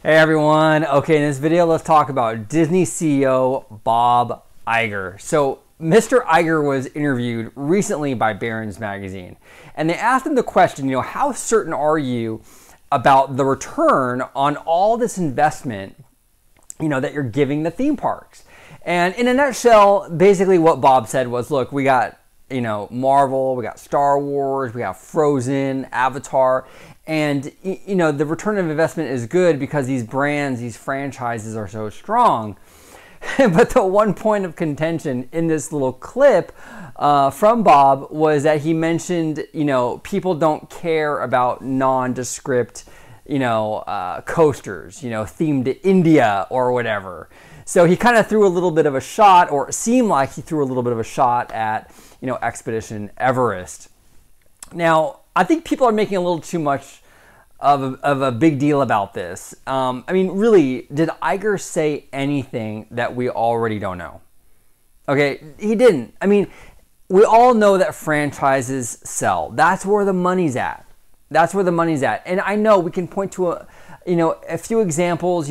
Hey everyone. Okay, in this video, let's talk about Disney CEO Bob Iger. So Mr. Iger was interviewed recently by Barrons magazine, and they asked him the question, how certain are you about the return on all this investment, that you're giving the theme parks? And in a nutshell, basically what Bob said was, look, we got Marvel, we got Star Wars, we got Frozen, Avatar, and the return of investment is good because these brands, these franchises are so strong. But the one point of contention in this little clip from Bob was that he mentioned, people don't care about nondescript, coasters, themed to India or whatever. So he kind of threw a little bit of a shot, or it seemed like he threw a little bit of a shot at, Expedition Everest. Now, I think people are making a little too much of a big deal about this. Really, did Iger say anything that we already don't know? Okay, he didn't. We all know that franchises sell. That's where the money's at. That's where the money's at. And I know we can point to a few examples,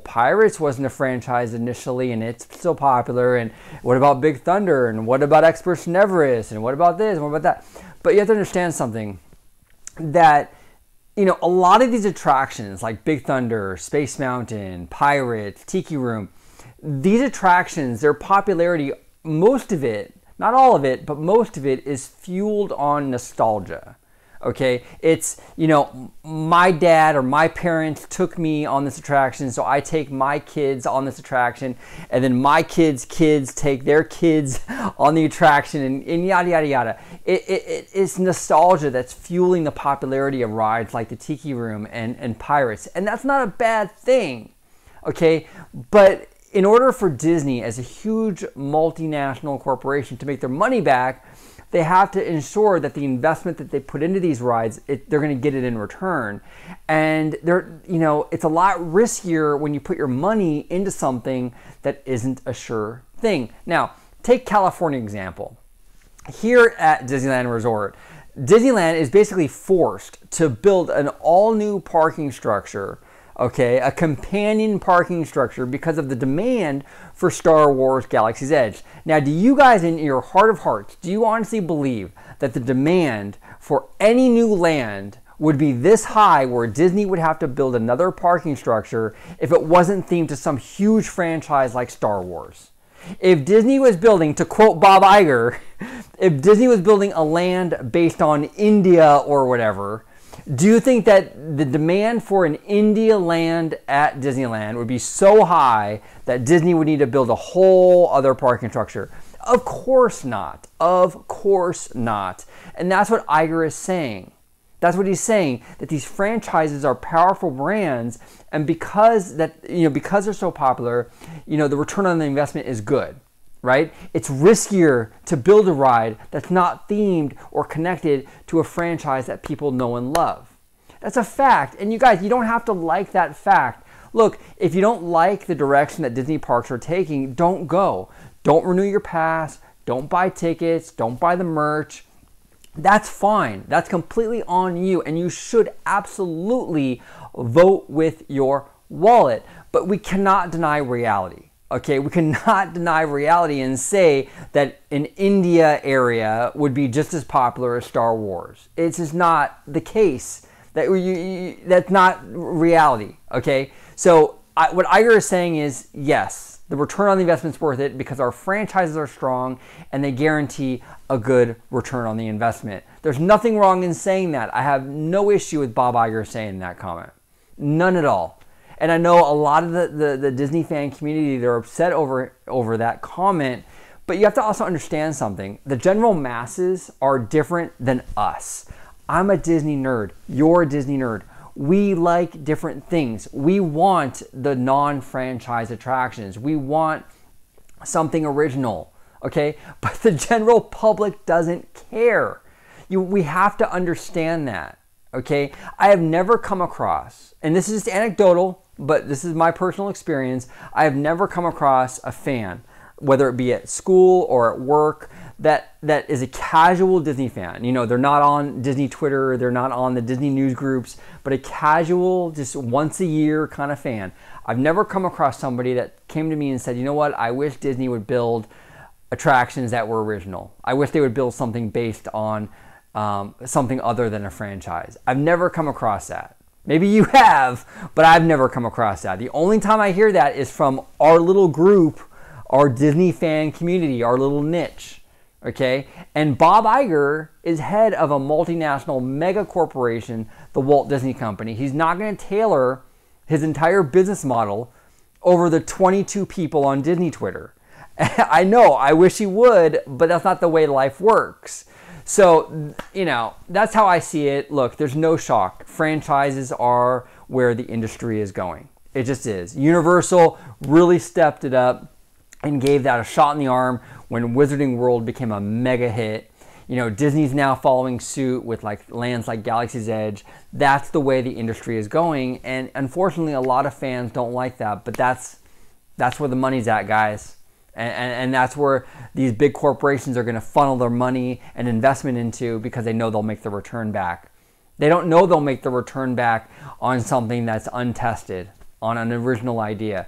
Pirates wasn't a franchise initially and it's still popular, and what about Big Thunder, and what about Expedition Everest, and what about this, and what about that? But you have to understand something, that, a lot of these attractions like Big Thunder, Space Mountain, Pirates, Tiki Room, these attractions, their popularity, most of it, not all of it, but most of it is fueled on nostalgia. Okay, it's, my dad or my parents took me on this attraction, so I take my kids on this attraction, and then my kids' kids take their kids on the attraction, and yada, yada, yada. It's nostalgia that's fueling the popularity of rides like the Tiki Room and Pirates, and that's not a bad thing, okay? But in order for Disney, as a huge multinational corporation, to make their money back, they have to ensure that the investment that they put into these rides, they're going to get it in return. And it's a lot riskier when you put your money into something that isn't a sure thing. Now, take California example. Here at Disneyland Resort, Disneyland is basically forced to build an all-new parking structure, okay, a companion parking structure, because of the demand for Star Wars Galaxy's Edge. Now, do you guys, in your heart of hearts, do you honestly believe that the demand for any new land would be this high, where Disney would have to build another parking structure if it wasn't themed to some huge franchise like Star Wars? If Disney was building, to quote Bob Iger, if Disney was building a land based on India or whatever, do you think that the demand for an India land at Disneyland would be so high that Disney would need to build a whole other parking structure? Of course not. Of course not. And that's what Iger is saying. That's what he's saying, that these franchises are powerful brands, and because they're so popular, the return on the investment is good. Right? It's riskier to build a ride that's not themed or connected to a franchise that people know and love. That's a fact. And you guys, you don't have to like that fact. Look, if you don't like the direction that Disney parks are taking, don't go. Don't renew your pass. Don't buy tickets. Don't buy the merch. That's fine. That's completely on you. And you should absolutely vote with your wallet. But we cannot deny reality. Okay, we cannot deny reality and say that an India area would be just as popular as Star Wars. It's just not the case. That's not reality, okay? So what Iger is saying is, yes, the return on the investment is worth it because our franchises are strong and they guarantee a good return on the investment. There's nothing wrong in saying that. I have no issue with Bob Iger saying that comment. None at all. And I know a lot of the Disney fan community, they're upset over that comment, but you have to also understand something. The general masses are different than us. I'm a Disney nerd. You're a Disney nerd. We like different things. We want the non-franchise attractions. We want something original, okay? But the general public doesn't care. We have to understand that, okay? I have never come across, and this is just anecdotal, but this is my personal experience, I have never come across a fan whether it be at school or at work, that is a casual Disney fan. You know, they're not on Disney Twitter, they're not on the Disney news groups, but a casual, just once a year kind of fan. I've never come across somebody that came to me and said, you know what, I wish Disney would build attractions that were original. I wish they would build something based on something other than a franchise. I've never come across that. Maybe you have, but I've never come across that. The only time I hear that is from our little group, our Disney fan community, our little niche, okay? And Bob Iger is head of a multinational mega corporation, the Walt Disney Company. He's not going to tailor his entire business model over the 22 people on Disney Twitter. I know, I wish he would, but that's not the way life works. So, you know, that's how I see it. Look, there's no shock. Franchises are where the industry is going. It just is. Universal really stepped it up and gave that a shot in the arm when Wizarding World became a mega hit. You know, Disney's now following suit with like lands like Galaxy's Edge. That's the way the industry is going. And unfortunately, a lot of fans don't like that, but that's where the money's at, guys. And that's where these big corporations are going to funnel their money and investment into, because they know they'll make the return back. They don't know they'll make the return back on something that's untested, on an original idea.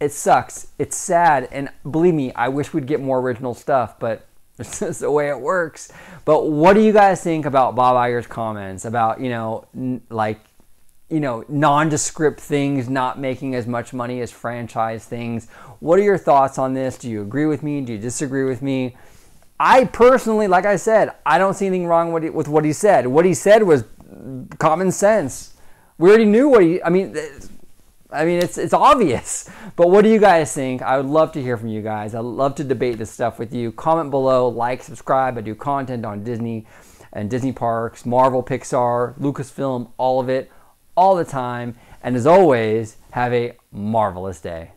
It sucks. It's sad. And believe me, I wish we'd get more original stuff, but it's just the way it works. But what do you guys think about Bob Iger's comments about, you know, nondescript things not making as much money as franchise things? What are your thoughts on this? Do you agree with me? Do you disagree with me? I personally, like I said, I don't see anything wrong with what he said. What he said was common sense. We already knew what I mean, it's obvious. But what do you guys think? I would love to hear from you guys. I'd love to debate this stuff with you. Comment below, like, subscribe. I do content on Disney and Disney parks, Marvel, Pixar, Lucasfilm, all of it, all the time. And as always, have a marvelous day.